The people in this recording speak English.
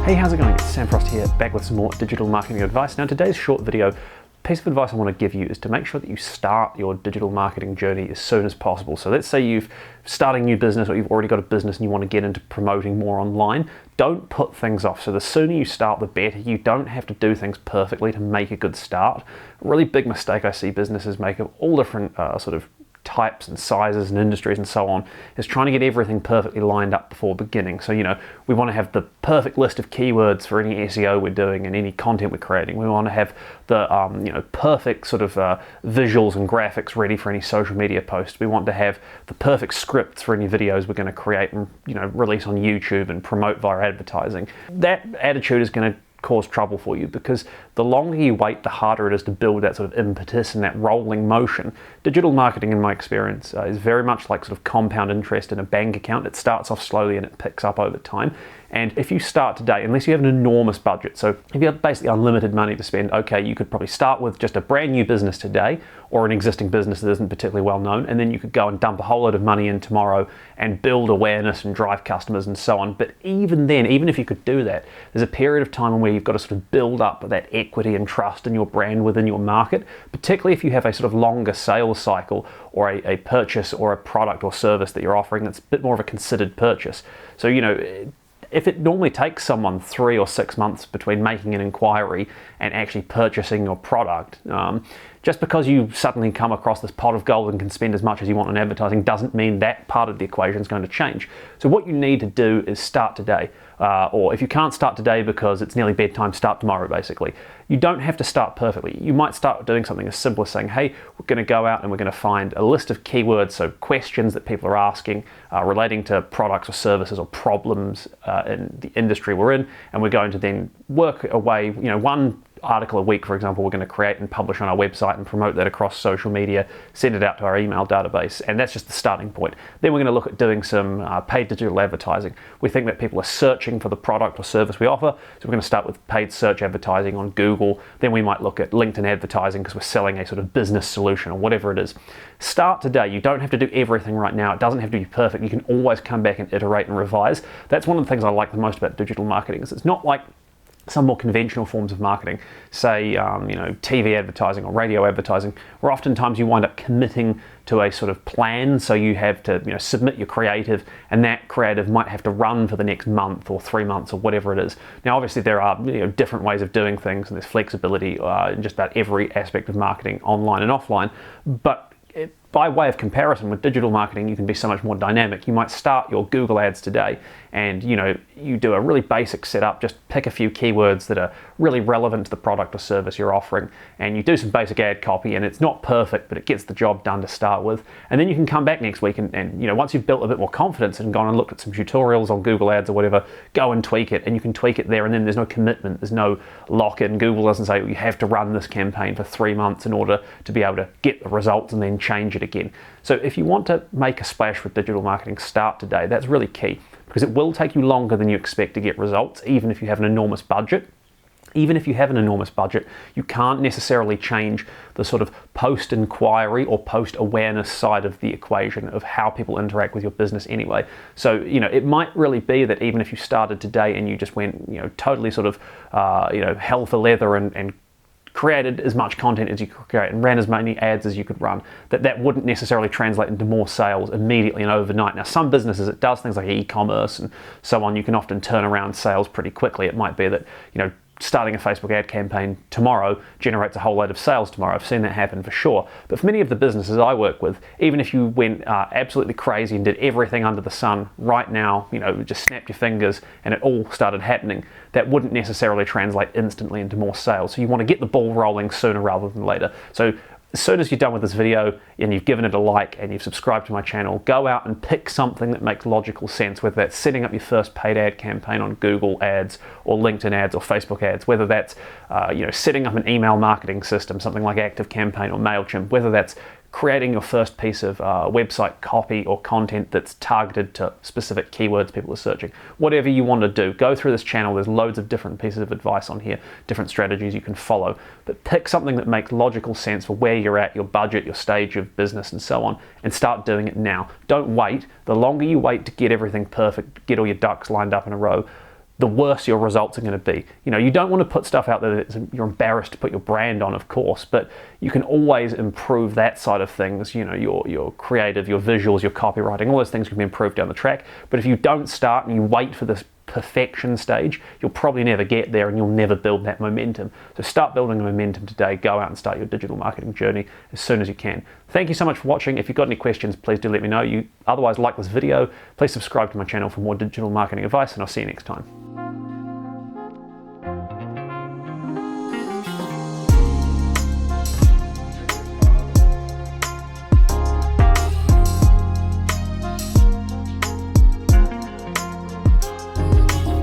Hey, how's it going? It's Sam Frost here, back with some more digital marketing advice. Now, today's short video piece of advice I want to give you is to make sure that you start your digital marketing journey as soon as possible. So let's say you've starting a new business, or you've already got a business and you want to get into promoting more online. Don't put things off. So the sooner you start, the better. You don't have to do things perfectly to make a good start. A really big mistake I see businesses make of all different sort of types and sizes and industries and so on is trying to get everything perfectly lined up before beginning. So, we want to have the perfect list of keywords for any SEO we're doing and any content we're creating. We want to have the perfect sort of visuals and graphics ready for any social media posts. We want to have the perfect scripts for any videos we're going to create and release on YouTube and promote via advertising. That attitude is going to cause trouble for you, because the longer you wait, the harder it is to build that sort of impetus and that rolling motion. Digital marketing, in my experience, is very much like sort of compound interest in a bank account. It starts off slowly and it picks up over time. And if you start today, unless you have an enormous budget, so if you have basically unlimited money to spend, okay, you could probably start with just a brand new business today, or an existing business that isn't particularly well known, and then you could go and dump a whole lot of money in tomorrow and build awareness and drive customers and so on. But even then, even if you could do that, there's a period of time where you've got to sort of build up that equity and trust in your brand within your market, particularly if you have a sort of longer sales cycle or a purchase or a product or service that you're offering that's a bit more of a considered purchase. So, if it normally takes someone 3 or 6 months between making an inquiry and actually purchasing your product, just because you suddenly come across this pot of gold and can spend as much as you want on advertising doesn't mean that part of the equation is going to change. So what you need to do is start today. Or if you can't start today because it's nearly bedtime, start tomorrow, basically. You don't have to start perfectly. You might start doing something as simple as saying, hey, we're going to go out and we're going to find a list of keywords, so questions that people are asking relating to products or services or problems in the industry we're in, and we're going to then work away, one article a week, for example, we're going to create and publish on our website and promote that across social media, send it out to our email database, and that's just the starting point. Then we're going to look at doing some paid digital advertising. We think that people are searching for the product or service we offer, so we're going to start with paid search advertising on Google. Then we might look at LinkedIn advertising because we're selling a sort of business solution or whatever it is. Start today. You don't have to do everything right now. It doesn't have to be perfect. You can always come back and iterate and revise. That's one of the things I like the most about digital marketing, is it's not like some more conventional forms of marketing, say TV advertising or radio advertising, where oftentimes you wind up committing to a sort of plan. So you have to submit your creative, and that creative might have to run for the next month or 3 months or whatever it is. Now obviously there are different ways of doing things, and there's flexibility in just about every aspect of marketing, online and offline, but by way of comparison with digital marketing, you can be so much more dynamic. You might start your Google ads today and you do a really basic setup, just pick a few keywords that are really relevant to the product or service you're offering, and you do some basic ad copy, and it's not perfect, but it gets the job done to start with. And then you can come back next week and once you've built a bit more confidence and gone and looked at some tutorials on Google ads or whatever, go and tweak it, and you can tweak it there, and then there's no commitment, there's no lock-in. Google doesn't say you have to run this campaign for 3 months in order to be able to get the results and then change it again. So if you want to make a splash with digital marketing, start today. That's really key, because it will take you longer than you expect to get results, even if you have an enormous budget. Even if you have an enormous budget, you can't necessarily change the sort of post-inquiry or post-awareness side of the equation of how people interact with your business anyway. So, it might really be that even if you started today and you just went, totally sort of, hell for leather and created as much content as you could create and ran as many ads as you could run, that wouldn't necessarily translate into more sales immediately and overnight. Now, some businesses, it does, things like e-commerce and so on, you can often turn around sales pretty quickly. It might be that, starting a Facebook ad campaign tomorrow generates a whole load of sales tomorrow. I've seen that happen for sure. But for many of the businesses I work with, even if you went absolutely crazy and did everything under the sun right now, just snapped your fingers and it all started happening, that wouldn't necessarily translate instantly into more sales. So you want to get the ball rolling sooner rather than later. So as soon as you're done with this video and you've given it a like and you've subscribed to my channel, go out and pick something that makes logical sense, whether that's setting up your first paid ad campaign on Google ads or LinkedIn ads or Facebook ads, whether that's setting up an email marketing system, something like ActiveCampaign or MailChimp, whether that's creating your first piece of website copy or content that's targeted to specific keywords people are searching. Whatever you want to do, go through this channel. There's loads of different pieces of advice on here, different strategies you can follow, but pick something that makes logical sense for where you're at, your budget, your stage of business and so on, and start doing it now. Don't wait. The longer you wait to get everything perfect, get all your ducks lined up in a row, the worse your results are going to be. You know, you don't want to put stuff out there that you're embarrassed to put your brand on, of course, but you can always improve that side of things. You know, your creative, your visuals, your copywriting, all those things can be improved down the track. But if you don't start and you wait for this perfection stage, you'll probably never get there and you'll never build that momentum. So start building the momentum today. Go out and start your digital marketing journey as soon as you can. Thank you so much for watching. If you've got any questions, please do let me know. Otherwise, like this video, please subscribe to my channel for more digital marketing advice, and I'll see you next time.